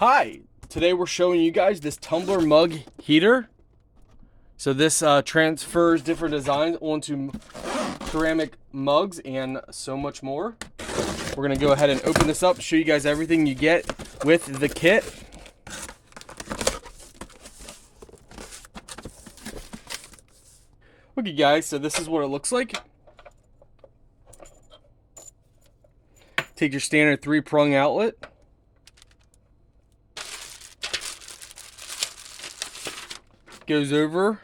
Hi, today we're showing you guys this tumbler mug heater. So this transfers different designs onto ceramic mugs and so much more. We're gonna go ahead and open this up, show you guys everything you get with the kit. Okay guys, so this is what it looks like. Take your standard 3-prong outlet. Goes over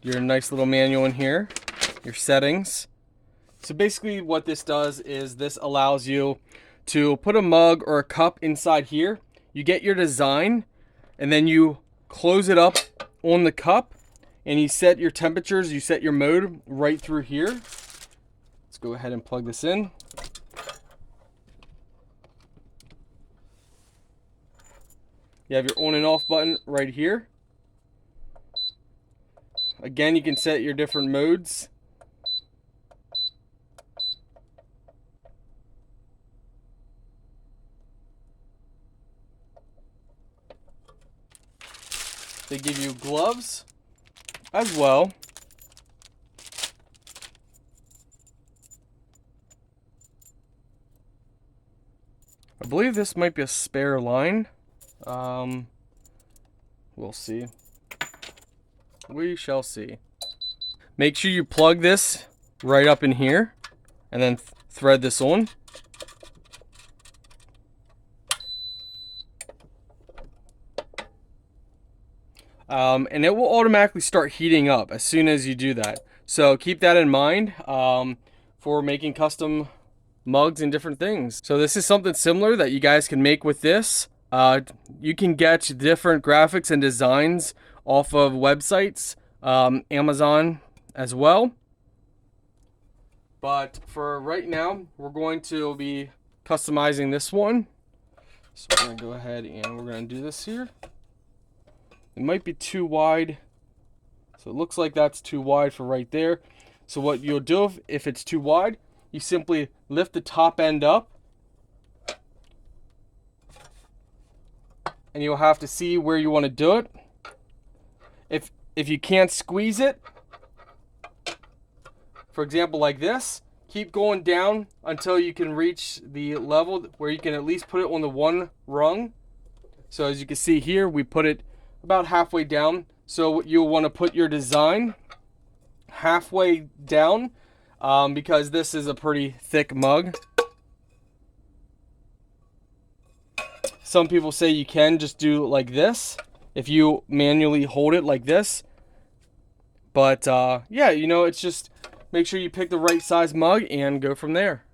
your nice little manual in here, your settings. So basically what this does is this allows you to put a mug or a cup inside here. You get your design and then you close it up on the cup and you set your temperatures, you set your mode right through here. Let's go ahead and plug this in. You have your on and off button right here. Again, you can set your different modes. They give you gloves as well. I believe this might be a spare line. We'll see. We shall see. Make sure you plug this right up in here and then thread this on. And it will automatically start heating up as soon as you do that. So keep that in mind for making custom mugs and different things. So this is something similar that you guys can make with this. You can get different graphics and designs off of websites, Amazon as well. But for right now, we're going to be customizing this one. So we're going to go ahead and we're going to do this here. It might be too wide. So it looks like that's too wide for right there. So what you'll do if it's too wide, you simply lift the top end up. And you'll have to see where you want to do it. If you can't squeeze it, for example like this, keep going down until you can reach the level where you can at least put it on the one rung. So as you can see here, we put it about halfway down. So you'll want to put your design halfway down because this is a pretty thick mug. Some people say you can just do like this if you manually hold it like this. But yeah, you know, it's just make sure you pick the right size mug and go from there.